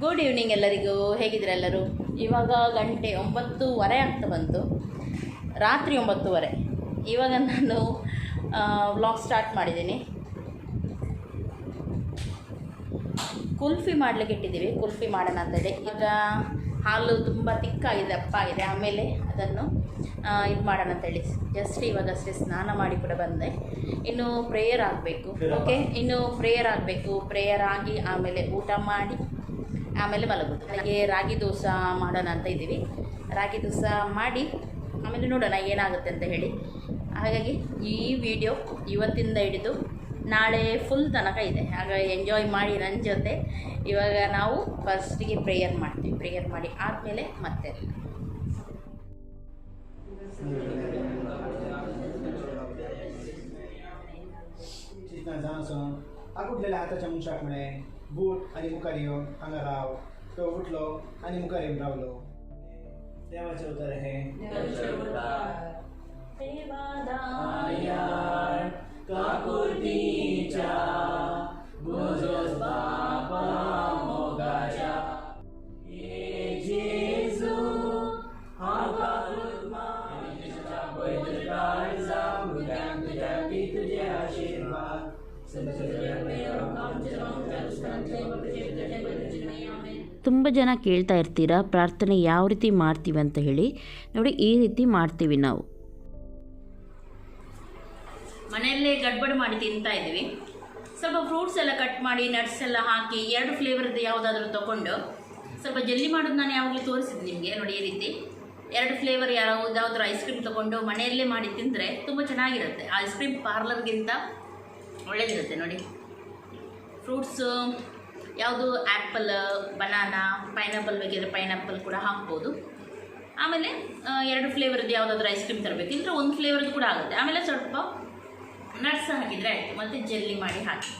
Good evening ಎಲ್ಲರಿಗೂ. ಹೇಗಿದ್ರೆ ಎಲ್ಲರೂ? ಇವಾಗ ಗಂಟೆ 9:30 ಆಗ್ತಾ ಬಂತು, ರಾತ್ರಿ 9:30. ಇವಾಗ ನಾನು ವ್ಲಾಗ್ ಸ್ಟಾರ್ಟ್ ಮಾಡಿದ್ದೀನಿ. ಕುಲ್ಫಿ ಮಾಡಲಿಕ್ಕೆ ಇಟ್ಟಿದ್ದೀವಿ, ಕುಲ್ಫಿ ಮಾಡೋಣ ಅಂತೇಳಿ. ಈಗ ಹಾಲು ತುಂಬ ತಿಕ್ಕಾಗಿದೆ, ದಪ್ಪಾಗಿದೆ. ಆಮೇಲೆ ಅದನ್ನು ಇದು ಮಾಡೋಣ ಅಂತೇಳಿ ಜಸ್ಟ್ ಇವಾಗಷ್ಟೇ ಸ್ನಾನ ಮಾಡಿ ಕೂಡ ಬಂದೆ. ಇನ್ನು ಪ್ರೇಯರ್ ಆಗಬೇಕು. ಓಕೆ, ಇನ್ನು ಪ್ರೇಯರ್ ಆಗಬೇಕು. ಪ್ರೇಯರ್ ಆಗಿ ಆಮೇಲೆ ಊಟ ಮಾಡಿ ಆಮೇಲೆ ಮಲಗೋದು. ನನಗೆ ರಾಗಿ ದೋಸೆ ಮಾಡೋಣ ಅಂತ ಇದ್ದೀವಿ. ರಾಗಿ ದೋಸೆ ಮಾಡಿ ಆಮೇಲೆ ನೋಡೋಣ ಏನಾಗುತ್ತೆ ಅಂತ ಹೇಳಿ. ಹಾಗಾಗಿ ಈ ವಿಡಿಯೋ ಇವತ್ತಿಂದ ಹಿಡಿದು ನಾಳೆ ಫುಲ್ ತನಕ ಇದೆ. ಹಾಗಾಗಿ ಎಂಜಾಯ್ ಮಾಡಿ ನನ್ನ ಜೊತೆ. ಇವಾಗ ನಾವು ಫಸ್ಟಿಗೆ ಪ್ರೇಯರ್ ಮಾಡ್ತೀವಿ. ಪ್ರೇಯರ್ ಮಾಡಿ ಆದಮೇಲೆ ಮತ್ತೆ Aku dala ata sa mong shop mene, boot, ani mo kariyo, ang araw, to boot lo, ani mo kariyo raw lo. Dewa sa utar he. Ayar, kakurticha, buzos bapa mogaja. Ye Jesu, haka kurma, isa boy terkar sa budang terjadi tujhe आशीर्वाद. ತುಂಬ ಜನ ಕೇಳ್ತಾ ಇರ್ತೀರಾ ಪ್ರಾರ್ಥನೆ ಯಾವ ರೀತಿ ಮಾಡ್ತೀವಿ ಅಂತ ಹೇಳಿ. ನೋಡಿ, ಈ ರೀತಿ ಮಾಡ್ತೀವಿ ನಾವು. ಮನೆಯಲ್ಲೇ ಗಡ್ಬಡಿ ಮಾಡಿ ತಿಂತಾ ಇದ್ವಿ. ಸ್ವಲ್ಪ ಫ್ರೂಟ್ಸ್ ಎಲ್ಲ ಕಟ್ ಮಾಡಿ ನಟ್ಸ್ ಎಲ್ಲ ಹಾಕಿ 2 ಫ್ಲೇವರ್ದು ಯಾವುದಾದ್ರೂ ತೊಗೊಂಡು ಸ್ವಲ್ಪ ಜಲ್ಲಿ ಮಾಡೋದು ನಾನು ಯಾವಾಗಲೂ ತೋರಿಸಿದ್ದು ನಿಮಗೆ. ನೋಡಿ, ಈ ರೀತಿ 2 ಫ್ಲೇವರ್ ಯಾವುದಾದ್ರೂ ಐಸ್ ಕ್ರೀಮ್ ತೊಗೊಂಡು ಮನೆಯಲ್ಲೇ ಮಾಡಿ ತಿಂದರೆ ತುಂಬ ಚೆನ್ನಾಗಿರುತ್ತೆ. ಐಸ್ ಕ್ರೀಮ್ ಪಾರ್ಲರ್ಗಿಂತ ಒಳ್ಳೆಯದಿರುತ್ತೆ. ನೋಡಿ, ಫ್ರೂಟ್ಸು ಯಾವುದು ಆ್ಯಪಲ್, ಬನಾನಾ, ಪೈನಾಪಲ್ ಬೇಕಿದ್ರೆ ಪೈನಾಪಲ್ ಕೂಡ ಹಾಕ್ಬೋದು. ಆಮೇಲೆ 2 ಫ್ಲೇವರ್ದು ಯಾವುದಾದ್ರೂ ಐಸ್ ಕ್ರೀಮ್ ತರಬೇಕು, ಇಲ್ಲದ್ರೆ 1 ಫ್ಲೇವರ್ದು ಕೂಡ ಆಗುತ್ತೆ. ಆಮೇಲೆ ಸ್ವಲ್ಪ ನಟ್ಸ್ ಹಾಕಿದರೆ ಆಯಿತು, ಮತ್ತು ಜೆಲ್ಲಿ ಮಾಡಿ ಹಾಕಿ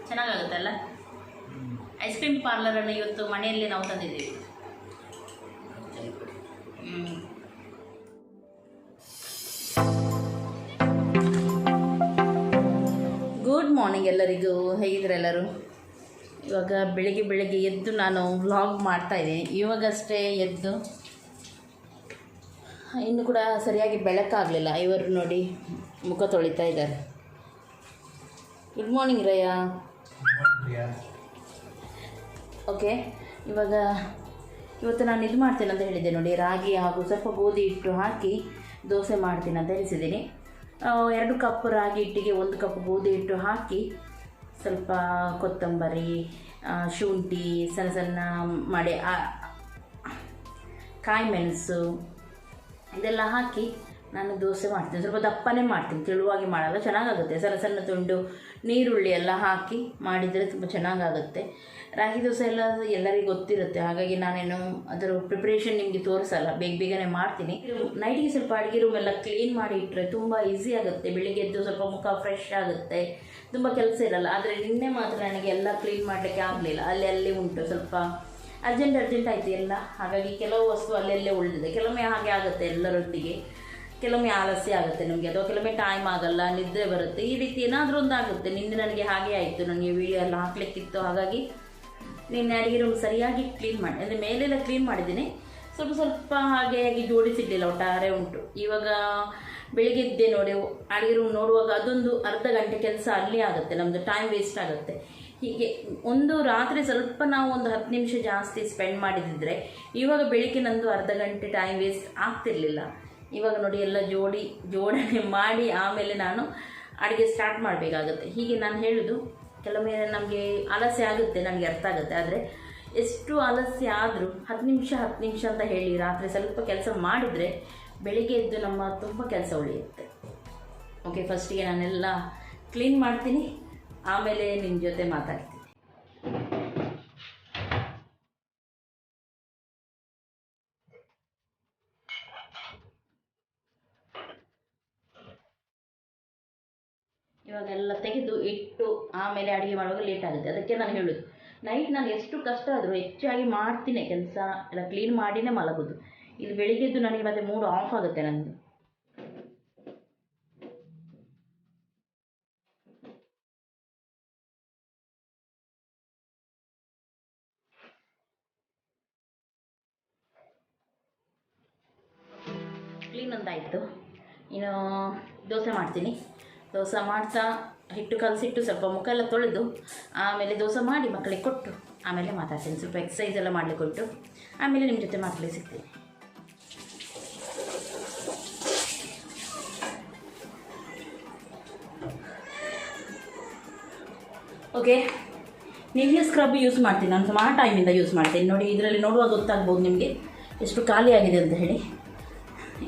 ಚೆನ್ನಾಗಾಗುತ್ತಲ್ಲ. ಐಸ್ ಕ್ರೀಮ್ ಪಾರ್ಲರನ್ನು ಇವತ್ತು ಮನೆಯಲ್ಲೇ ನಾವು ತಂದಿದ್ದೀವಿ. ಗುಡ್ ಮಾರ್ನಿಂಗ್ ಎಲ್ಲರಿಗೂ. ಹೇಗಿದ್ರೆ ಎಲ್ಲರೂ? ಇವಾಗ ಬೆಳಿಗ್ಗೆ ಎದ್ದು ನಾನು ವ್ಲಾಗ್ ಮಾಡ್ತಾಯಿದ್ದೀನಿ. ಇವಾಗಷ್ಟೇ ಎದ್ದು, ಇನ್ನು ಕೂಡ ಸರಿಯಾಗಿ ಬೆಳಕಾಗಲಿಲ್ಲ. ಇವರು ನೋಡಿ ಮುಖ ತೊಳಿತಾ ಇದ್ದಾರೆ. Good morning ರಯ್ಯ. ಓಕೆ, ಇವತ್ತು ನಾನು ಇದು ಮಾಡ್ತೇನೆ ಅಂತ ಹೇಳಿದ್ದೆ ನೋಡಿ, ರಾಗಿ ಹಾಗೂ ಸ್ವಲ್ಪ ಗೋಧಿ ಹಿಟ್ಟು ಹಾಕಿ ದೋಸೆ ಮಾಡ್ತೀನಿ ಅಂತ ಹೇಳಿಸಿದ್ದೀನಿ. 2 ಕಪ್ ರಾಗಿ ಹಿಟ್ಟಿಗೆ 1 ಕಪ್ ಗೋಧಿ ಹಿಟ್ಟು ಹಾಕಿ ಸ್ವಲ್ಪ ಕೊತ್ತಂಬರಿ, ಶುಂಠಿ ಸಣ್ಣ ಸಣ್ಣ ಮಾಡಿ, ಕಾಯಿ ಮೆಣಸು ಇದೆಲ್ಲ ಹಾಕಿ ನಾನು ದೋಸೆ ಮಾಡ್ತೀನಿ. ಸ್ವಲ್ಪ ದಪ್ಪನೇ ಮಾಡ್ತೀನಿ, ತೆಳುವಾಗಿ ಮಾಡಲ್ಲ, ಚೆನ್ನಾಗಾಗುತ್ತೆ. ಸಣ್ಣ ಸಣ್ಣ ತುಂಡು ನೀರುಳ್ಳಿ ಎಲ್ಲ ಹಾಕಿ ಮಾಡಿದರೆ ತುಂಬ ಚೆನ್ನಾಗಾಗುತ್ತೆ. ರಾಗಿ ದೋಸೆ ಎಲ್ಲ ಎಲ್ಲರಿಗೂ ಗೊತ್ತಿರುತ್ತೆ, ಹಾಗಾಗಿ ನಾನೇನು ಅದರ ಪ್ರಿಪ್ರೇಷನ್ ನಿಮಗೆ ತೋರಿಸಲ್ಲ, ಬೇಗನೆ ಮಾಡ್ತೀನಿ. ನೈಟಿಗೆ ಸ್ವಲ್ಪ ಅಡುಗೆ ರೂಮ್ ಎಲ್ಲ ಕ್ಲೀನ್ ಮಾಡಿ ಇಟ್ಟರೆ ತುಂಬ ಈಸಿ ಆಗುತ್ತೆ. ಬೆಳಿಗ್ಗೆ ಎದ್ದು ಸ್ವಲ್ಪ ಮುಖ ಫ್ರೆಶ್ ಆಗುತ್ತೆ, ತುಂಬ ಕೆಲಸ ಇರಲ್ಲ. ಆದರೆ ನಿನ್ನೆ ಮಾತ್ರ ನನಗೆ ಎಲ್ಲ ಕ್ಲೀನ್ ಮಾಡಲಿಕ್ಕೆ ಆಗಲಿಲ್ಲ. ಅಲ್ಲಿ ಉಂಟು, ಸ್ವಲ್ಪ ಅರ್ಜೆಂಟ್ ಆಯಿತು ಎಲ್ಲ. ಹಾಗಾಗಿ ಕೆಲವು ವಸ್ತು ಅಲ್ಲೇ ಉಳಿದಿದೆ. ಕೆಲವೊಮ್ಮೆ ಹಾಗೆ ಆಗುತ್ತೆ ಎಲ್ಲರೊಟ್ಟಿಗೆ, ಕೆಲವೊಮ್ಮೆ ಆಲಸ್ಯ ಆಗುತ್ತೆ ನಮಗೆ, ಅಥವಾ ಕೆಲವೊಮ್ಮೆ ಟೈಮ್ ಆಗಲ್ಲ, ನಿದ್ರೆ ಬರುತ್ತೆ, ಈ ರೀತಿ ಏನಾದರೂ ಒಂದು ಆಗುತ್ತೆ. ನಿನ್ನೆ ನನಗೆ ಹಾಗೆ ಆಯಿತು, ನನಗೆ ವಿಡಿಯೋ ಎಲ್ಲ ಹಾಕಲಿಕ್ಕಿತ್ತು. ಹಾಗಾಗಿ ನಿನ್ನೆ ಅಡುಗೆ ರೂಮ್ ಸರಿಯಾಗಿ ಕ್ಲೀನ್ ಮಾಡಿ, ಅಂದರೆ ಮೇಲೆಲ್ಲ ಕ್ಲೀನ್ ಮಾಡಿದ್ದೀನಿ, ಸ್ವಲ್ಪ ಹಾಗೆ ಜೋಡಿಸಿಡಲಿಲ್ಲ, ಒಟ್ಟಾರೆ ಉಂಟು. ಇವಾಗ ಬೆಳಿಗ್ಗೆ ಇದ್ದೆ ನೋಡಿ, ಅಡುಗೆ ರೂಮ್ ನೋಡುವಾಗ ಅದೊಂದು ಅರ್ಧ ಗಂಟೆ ಕೆಲಸ ಅಲ್ಲೇ ಆಗುತ್ತೆ, ನಮ್ಮದು ಟೈಮ್ ವೇಸ್ಟ್ ಆಗುತ್ತೆ. ಹೀಗೆ ಒಂದು ರಾತ್ರಿ ಸ್ವಲ್ಪ ನಾವು ಒಂದು 10 ನಿಮಿಷ ಜಾಸ್ತಿ ಸ್ಪೆಂಡ್ ಮಾಡಿದಿದ್ರೆ ಇವಾಗ ಬೆಳಿಗ್ಗೆ ನಂದು ಅರ್ಧ ಗಂಟೆ ಟೈಮ್ ವೇಸ್ಟ್ ಆಗ್ತಿರ್ಲಿಲ್ಲ. ಇವಾಗ ನೋಡಿ ಎಲ್ಲ ಜೋಡಣೆ ಮಾಡಿ ಆಮೇಲೆ ನಾನು ಅಡುಗೆ ಸ್ಟಾರ್ಟ್ ಮಾಡಬೇಕಾಗುತ್ತೆ. ಹೀಗೆ ನಾನು ಹೇಳೋದು, ಕೆಲವೊಮ್ಮೆ ನಮಗೆ ಆಲಸ್ಯ ಆಗುತ್ತೆ, ನನಗೆ ಅರ್ಥ ಆಗುತ್ತೆ. ಆದರೆ ಎಷ್ಟು ಆಲಸ್ಯ ಆದರೂ 10 ನಿಮಿಷ ಅಂತ ಹೇಳಿ ರಾತ್ರಿ ಸ್ವಲ್ಪ ಕೆಲಸ ಮಾಡಿದರೆ ಬೆಳಿಗ್ಗೆ ಎದ್ದು ನಮ್ಮ ತುಂಬ ಕೆಲಸ ಉಳಿಯುತ್ತೆ. ಓಕೆ, ಫಸ್ಟಿಗೆ ನಾನೆಲ್ಲ ಕ್ಲೀನ್ ಮಾಡ್ತೀನಿ, ಆಮೇಲೆ ನಿಮ್ಮ ಜೊತೆ ಮಾತಾಡ್ತೀನಿ. ಇವಾಗೆಲ್ಲ ತೆಗೆದು ಇಟ್ಟು ಆಮೇಲೆ ಅಡುಗೆ ಮಾಡುವಾಗ ಲೇಟ್ ಆಗುತ್ತೆ. ಅದಕ್ಕೆ ನಾನು ಹೇಳೋದು, ನೈಟ್ ನಾನು ಎಷ್ಟು ಕಷ್ಟ ಆದರೂ ಹೆಚ್ಚಾಗಿ ಮಾಡ್ತೀನಿ, ಕೆಲಸ ಎಲ್ಲ ಕ್ಲೀನ್ ಮಾಡಿನೇ ಮಲಗೋದು. ಇಲ್ಲಿ ಬೆಳಿಗ್ಗೆದ್ದು ನನಗೆ ಮತ್ತೆ ಮೂಡ್ ಆಫ್ ಆಗುತ್ತೆ ನನ್ನದು. ಒಂದಾಯಿತು. ಇನ್ನು ದೋಸೆ ಮಾಡ್ತೀನಿ. ದೋಸೆ ಮಾಡ್ತಾ ಹಿಟ್ಟು ಕಲಸಿಟ್ಟು ಸ್ವಲ್ಪ ಮುಖ ಎಲ್ಲ ತೊಳೆದು ಆಮೇಲೆ ದೋಸೆ ಮಾಡಿ ಮಕ್ಕಳಿಗೆ ಕೊಟ್ಟು ಆಮೇಲೆ ಮಾತಾಡ್ತೀನಿ. ಸ್ವಲ್ಪ ಎಕ್ಸಸೈಸ್ ಎಲ್ಲ ಮಾಡಲಿಕ್ಕೆ ಕೊಟ್ಟು ಆಮೇಲೆ ನಿಮ್ಮ ಜೊತೆ ಮಕ್ಕಳಿಗೆ ಸಿಗ್ತೀನಿ. ಓಕೆ, ನಿನ್ನೆ ಸ್ಕ್ರಬ್ ಯೂಸ್ ಮಾಡ್ತೀನಿ ನಾನು. ಸುಮಾರು ಟೈಮಿಂದ ಯೂಸ್ ಮಾಡ್ತೀನಿ. ನೋಡಿ, ಇದರಲ್ಲಿ ನೋಡುವಾಗ ಗೊತ್ತಾಗ್ಬೋದು ನಿಮಗೆ ಎಷ್ಟು ಖಾಲಿ ಆಗಿದೆ ಅಂತ ಹೇಳಿ.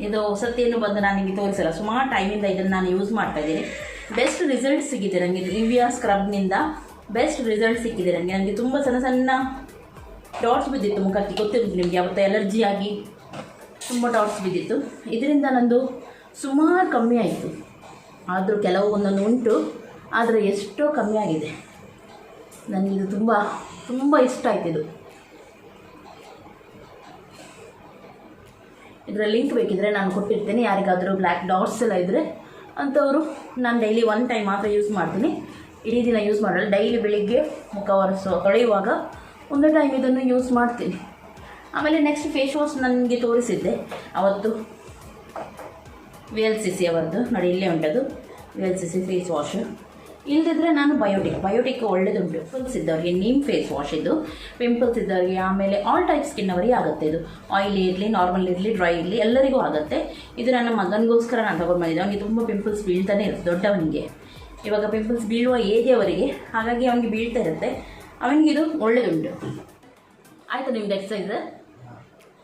ಇದು ಹೊಸತೇನು ಬಂದು ನಾನು ನಿಮಗೆ ತೋರಿಸಲ್ಲ. ಸುಮಾರು ಟೈಮಿಂದ ಇದನ್ನು ನಾನು ಯೂಸ್ ಮಾಡ್ತಾಯಿದ್ದೀನಿ. ಬೆಸ್ಟ್ ರಿಸಲ್ಟ್ ಸಿಕ್ಕಿದೆ ನನಗೆ. ನಿವಿಯಾ ಸ್ಕ್ರಬ್ನಿಂದ ಬೆಸ್ಟ್ ರಿಸಲ್ಟ್ ಸಿಕ್ಕಿದೆ ನನಗೆ ತುಂಬ ಸಣ್ಣ ಸಣ್ಣ ಡಾಟ್ಸ್ ಬಿದ್ದಿತ್ತು ಮುಖಕ್ಕೆ. ಗೊತ್ತಿರುತ್ತೆ ನಿಮಗೆ, ಯಾವತ್ತೂ ಎಲರ್ಜಿ ಆಗಿ ತುಂಬ ಡಾಟ್ಸ್ ಬಿದ್ದಿತ್ತು. ಇದರಿಂದ ನಂದು ಸುಮಾರು ಕಮ್ಮಿ ಆಯಿತು. ಆದರೂ ಕೆಲವು ಒಂದೊಂದು ಉಂಟು, ಆದರೆ ಎಷ್ಟೋ ಕಮ್ಮಿ ಆಗಿದೆ. ನನಗಿದು ತುಂಬ ತುಂಬ ಇಷ್ಟ ಆಯ್ತು. ಇದರ ಲಿಂಕ್ ಬೇಕಿದ್ದರೆ ನಾನು ಕೊಟ್ಟಿರ್ತೇನೆ. ಯಾರಿಗಾದರೂ ಬ್ಲ್ಯಾಕ್ ಡಾಟ್ಸ್ ಎಲ್ಲ ಇದ್ದರೆ ಅಂಥವರು, ನಾನು ಡೈಲಿ 1 ಟೈಮ್ ಮಾತ್ರ ಯೂಸ್ ಮಾಡ್ತೀನಿ. ಇಡೀ ದಿನ ಯೂಸ್ ಮಾಡಲ್ಲ. ಡೈಲಿ ಬೆಳಿಗ್ಗೆ ಮುಖ ತೊಳೆಯುವಾಗ 1 ಟೈಮ್ ಇದನ್ನು ಯೂಸ್ ಮಾಡ್ತೀನಿ. ಆಮೇಲೆ ನೆಕ್ಸ್ಟ್ ಫೇಸ್ ವಾಶ್ ನನಗೆ ತೋರಿಸಿದ್ದೆ ಅವತ್ತು, VLCC ಅವರದ್ದು. ನೋಡಿ, ಇಲ್ಲೇ ಉಂಟದು VLCC ಫೇಸ್ ವಾಶ್. ಇಲ್ಲದಿದ್ದರೆ ನಾನು ಬಯೋಟಿಕ್ ಒಳ್ಳೆದುಂಟು. ಪಿಂಪಲ್ಸ್ ಇದ್ದವ್ರಿಗೆ ನೀಮ್ ಫೇಸ್ ವಾಶ್ ಇದು. ಪಿಂಪಲ್ಸ್ ಇದ್ದವ್ರಿಗೆ, ಆಮೇಲೆ ಆಲ್ ಟೈಪ್ ಸ್ಕಿನ್ ಅವರಿಗೆ ಆಗುತ್ತೆ. ಇದು ಆಯಿಲಿ ಇರಲಿ, ನಾರ್ಮಲ್ ಇರಲಿ, ಡ್ರೈ ಇರಲಿ, ಎಲ್ಲರಿಗೂ ಆಗುತ್ತೆ. ಇದು ನನ್ನ ಮಗನಿಗೋಸ್ಕರ ನಾನು ತಗೊಂಡು ಬಂದಿದ್ದೆ. ಅವನಿಗೆ ತುಂಬ ಪಿಂಪಲ್ಸ್ ಬೀಳ್ತಾನೆ ಇರುತ್ತೆ. ದೊಡ್ಡವನಿಗೆ ಇವಾಗ ಪಿಂಪಲ್ಸ್ ಬೀಳುವ ಏಜ್ ಅವರಿಗೆ, ಹಾಗಾಗಿ ಅವನಿಗೆ ಬೀಳ್ತಾ ಇರುತ್ತೆ. ಅವನಿಗೆ ಇದು ಒಳ್ಳೆದುಂಟು. ಆಯಿತು ನಿಮ್ದು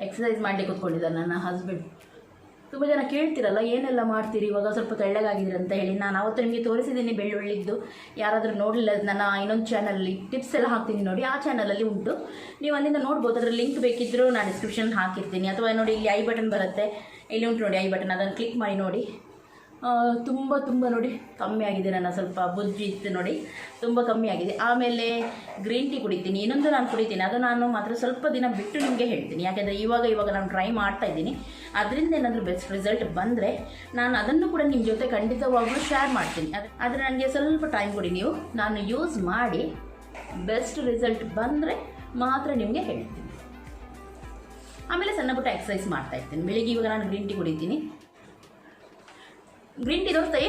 ಎಕ್ಸಸೈಸ್ ಮಾಡಲಿಕ್ಕೆ ಕೂತ್ಕೊಂಡಿದ್ದಾರೆ ನನ್ನ ಹಸ್ಬೆಂಡ್. ತುಂಬ ಜನ ಕೇಳ್ತಿರಲ್ಲ, ಏನೆಲ್ಲ ಮಾಡ್ತೀರಿ ಇವಾಗ, ಸ್ವಲ್ಪ ತೆಳ್ಳಗಾಗಿದ್ದೀರಿ ಅಂತ ಹೇಳಿ. ನಾನು ಅವತ್ತು ನಿಮಗೆ ತೋರಿಸಿದ್ದೀನಿ ಬೆಳ್ಳುಳ್ಳಿದ್ದು. ಯಾರಾದರೂ ನೋಡಲಿಲ್ಲ, ನನ್ನ ಇನ್ನೊಂದು ಚಾನಲಲ್ಲಿ ಟಿಪ್ಸ್ ಎಲ್ಲ ಹಾಕ್ತೀನಿ ನೋಡಿ, ಆ ಚಾನಲಲ್ಲಿ ಉಂಟು. ನೀವು ಅಲ್ಲಿಂದ ನೋಡ್ಬೋದು. ಅದರ ಲಿಂಕ್ ಬೇಕಿದ್ದರೂ ನಾನು ಡಿಸ್ಕ್ರಿಪ್ಷನ್ ಹಾಕಿರ್ತೀನಿ. ಅಥವಾ ನೋಡಿ, ಇಲ್ಲಿ ಐ ಬಟನ್ ಬರುತ್ತೆ, ಇಲ್ಲಿ ಉಂಟು ನೋಡಿ ಐ ಬಟನ್, ಅದನ್ನು ಕ್ಲಿಕ್ ಮಾಡಿ ನೋಡಿ. ತುಂಬ ನೋಡಿ ಕಮ್ಮಿ ಆಗಿದೆ. ನನ್ನ ಸ್ವಲ್ಪ ಬುಜ್ಜಿ ಇತ್ತು ನೋಡಿ, ತುಂಬ ಕಮ್ಮಿ ಆಗಿದೆ. ಆಮೇಲೆ ಗ್ರೀನ್ ಟೀ ಕುಡಿತೀನಿ. ಇನ್ನೊಂದು ನಾನು ಕುಡಿತೀನಿ, ಅದು ನಾನು ಮಾತ್ರ ಸ್ವಲ್ಪ ದಿನ ಬಿಟ್ಟು ನಿಮಗೆ ಹೇಳ್ತೀನಿ. ಯಾಕೆಂದರೆ ಇವಾಗ ನಾನು ಟ್ರೈ ಮಾಡ್ತಾ ಇದ್ದೀನಿ. ಅದರಿಂದ ಏನಾದರೂ ಬೆಸ್ಟ್ ರಿಸಲ್ಟ್ ಬಂದರೆ ನಾನು ಅದನ್ನು ಕೂಡ ನಿಮ್ಮ ಜೊತೆ ಖಂಡಿತವಾಗ್ಲೂ ಶೇರ್ ಮಾಡ್ತೀನಿ. ಆದರೆ ನನಗೆ ಸ್ವಲ್ಪ ಟೈಮ್ ಕೊಡಿ ನೀವು. ನಾನು ಯೂಸ್ ಮಾಡಿ ಬೆಸ್ಟ್ ರಿಸಲ್ಟ್ ಬಂದರೆ ಮಾತ್ರ ನಿಮಗೆ ಹೇಳ್ತೀನಿ. ಆಮೇಲೆ ಸಣ್ಣ ಪುಟ್ಟ ಎಕ್ಸಸೈಸ್ ಮಾಡ್ತಾ ಇರ್ತೀನಿ. ಬೆಳಿಗ್ಗೆ ಇವಾಗ ನಾನು ಗ್ರೀನ್ ಟೀ ಕುಡಿತೀನಿ. ಗ್ರೀನ್ ಟೀ ತೋರಿಸ್ತಾಯಿ.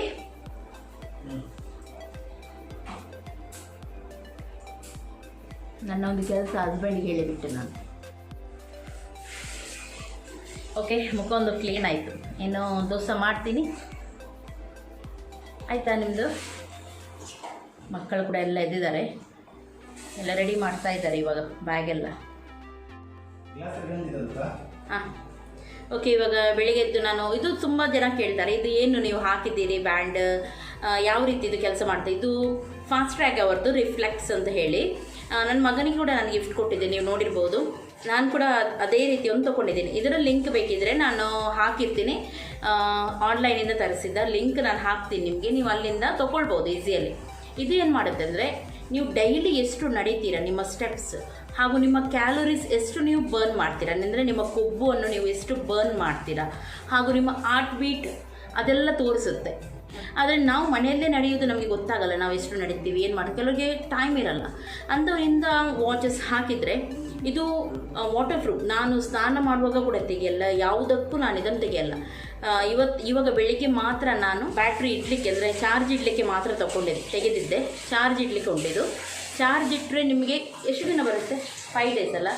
ನನ್ನ ಒಂದು ಕೆಲಸ ಹಸ್ಬೆಂಡಿಗೆ ಹೇಳಿಬಿಟ್ಟೆ ನಾನು. ಓಕೆ, ಮುಖ ಒಂದು ಕ್ಲೀನ್ ಆಯಿತು. ಇನ್ನು ದೋಸೆ ಮಾಡ್ತೀನಿ. ಆಯಿತಾ ನಿಮ್ಮದು? ಮಕ್ಕಳು ಕೂಡ ಎಲ್ಲ ಎದ್ದಿದ್ದಾರೆ, ಎಲ್ಲ ರೆಡಿ ಮಾಡ್ತಾ ಇದ್ದಾರೆ ಇವಾಗ ಬ್ಯಾಗೆಲ್ಲ. ಹಾಂ, ಓಕೆ. ಇವಾಗ ಬೆಳಿಗ್ಗೆ ಎದ್ದು ನಾನು, ಇದು ತುಂಬ ಜನ ಕೇಳ್ತಾರೆ, ಇದು ಏನು ನೀವು ಹಾಕಿದ್ದೀರಿ ಬ್ಯಾಂಡ್, ಯಾವ ರೀತಿ ಇದು ಕೆಲಸ ಮಾಡ್ತಾ. ಇದು ಫಾಸ್ಟ್ ಟ್ರ್ಯಾಕ್ ಅವರದ್ದು ರಿಫ್ಲೆಕ್ಸ್ ಅಂತ ಹೇಳಿ. ನನ್ನ ಮಗನಿಗೆ ಕೂಡ ನಾನು ಗಿಫ್ಟ್ ಕೊಟ್ಟಿದ್ದೆ, ನೀವು ನೋಡಿರ್ಬೋದು. ನಾನು ಕೂಡ ಅದೇ ರೀತಿ ಒಂದು ತೊಗೊಂಡಿದ್ದೀನಿ. ಇದರ ಲಿಂಕ್ ಬೇಕಿದ್ದರೆ ನಾನು ಹಾಕಿರ್ತೀನಿ. ಆನ್ಲೈನಿಂದ ತರಿಸಿದ್ದ ಲಿಂಕ್ ನಾನು ಹಾಕ್ತೀನಿ ನಿಮಗೆ, ನೀವು ಅಲ್ಲಿಂದ ತೊಗೊಳ್ಬೋದು ಈಸಿಯಲ್ಲಿ. ಇದು ಏನು ಮಾಡುತ್ತೆ ಅಂದರೆ, ನೀವು ಡೈಲಿ ಎಷ್ಟು ನಡೀತೀರಾ, ನಿಮ್ಮ ಸ್ಟೆಪ್ಸ್ ಹಾಗೂ ನಿಮ್ಮ ಕ್ಯಾಲೋರೀಸ್ ಎಷ್ಟು ನೀವು ಬರ್ನ್ ಮಾಡ್ತೀರಾ, ಅಂದರೆ ನಿಮ್ಮ ಕೊಬ್ಬನ್ನು ನೀವು ಎಷ್ಟು ಬರ್ನ್ ಮಾಡ್ತೀರಾ, ಹಾಗೂ ನಿಮ್ಮ ಹಾರ್ಟ್ ಬೀಟ್ ಅದೆಲ್ಲ ತೋರಿಸುತ್ತೆ. ಆದರೆ ನಾವು ಮನೆಯಲ್ಲೇ ನಡೆಯೋದು ನಮಗೆ ಗೊತ್ತಾಗಲ್ಲ, ನಾವು ಎಷ್ಟು ನಡೀತೀವಿ, ಏನು ಮಾಡೋದು. ಕೆಲವರಿಗೆ ಟೈಮ್ ಇರಲ್ಲ. ಅಂಥವರಿಂದ ವಾಚಸ್ ಹಾಕಿದರೆ ಇದು ವಾಟರ್ ಪ್ರೂಫ್. ನಾನು ಸ್ನಾನ ಮಾಡುವಾಗ ಕೂಡ ತೆಗೆಯಲ್ಲ, ಯಾವುದಕ್ಕೂ ನಾನು ಇದನ್ನು ತೆಗೆಯಲ್ಲ. ಇವಾಗ ಬೆಳಿಗ್ಗೆ ಮಾತ್ರ ನಾನು ಬ್ಯಾಟ್ರಿ ಇಡಲಿಕ್ಕೆ, ಅಂದರೆ ಚಾರ್ಜ್ ಇಡಲಿಕ್ಕೆ ಮಾತ್ರ ತೆಗೆದಿದ್ದೆ. ಚಾರ್ಜ್ ಇಡಲಿಕ್ಕೆ ಉಂಟಿದ್ದು. ಚಾರ್ಜ್ ಇಟ್ಟರೆ ನಿಮಗೆ ಎಷ್ಟು ದಿನ ಬರುತ್ತೆ? 5 ಡೇಸ್ ಅಲ್ಲ?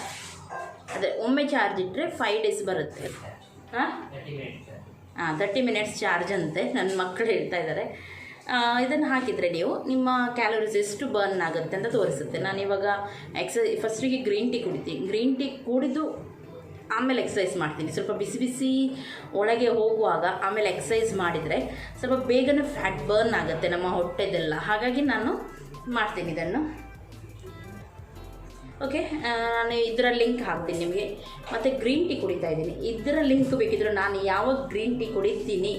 ಅದೇ, ಒಮ್ಮೆ ಚಾರ್ಜ್ ಇಟ್ಟರೆ 5 ಡೇಸ್ ಬರುತ್ತೆ. ಹಾಂ, 30 ಮಿನಿಟ್ಸ್ ಚಾರ್ಜ್ ಅಂತೆ ನನ್ನ ಮಕ್ಕಳು ಹೇಳ್ತಾ ಇದ್ದಾರೆ. ಇದನ್ನು ಹಾಕಿದರೆ ನೀವು ನಿಮ್ಮ ಕ್ಯಾಲೋರೀಸ್ ಎಷ್ಟು ಬರ್ನ್ ಆಗುತ್ತೆ ಅಂತ ತೋರಿಸುತ್ತೆ. ನಾನಿವಾಗ ಫಸ್ಟಿಗೆ ಗ್ರೀನ್ ಟೀ ಕುಡಿತೀನಿ. ಗ್ರೀನ್ ಟೀ ಕುಡಿದು ಆಮೇಲೆ ಎಕ್ಸಸೈಸ್ ಮಾಡ್ತೀನಿ. ಸ್ವಲ್ಪ ಬಿಸಿ ಬಿಸಿ ಒಳಗೆ ಹೋಗುವಾಗ ಆಮೇಲೆ ಎಕ್ಸಸೈಸ್ ಮಾಡಿದರೆ ಸ್ವಲ್ಪ ಬೇಗನೆ ಫ್ಯಾಟ್ ಬರ್ನ್ ಆಗುತ್ತೆ ನಮ್ಮ ಹೊಟ್ಟೆದೆಲ್ಲ. ಹಾಗಾಗಿ ನಾನು ಮಾಡ್ತೀನಿ ಇದನ್ನು. ಓಕೆ, ನಾನು ಇದರ ಲಿಂಕ್ ಹಾಕ್ತೀನಿ ನಿಮಗೆ. ಮತ್ತು ಗ್ರೀನ್ ಟೀ ಕುಡಿತಾ ಇದ್ದೀನಿ. ಇದರ ಲಿಂಕ್ ಬೇಕಿದ್ದರೂ, ನಾನು ಯಾವಾಗ ಗ್ರೀನ್ ಟೀ ಕುಡಿತೀನಿ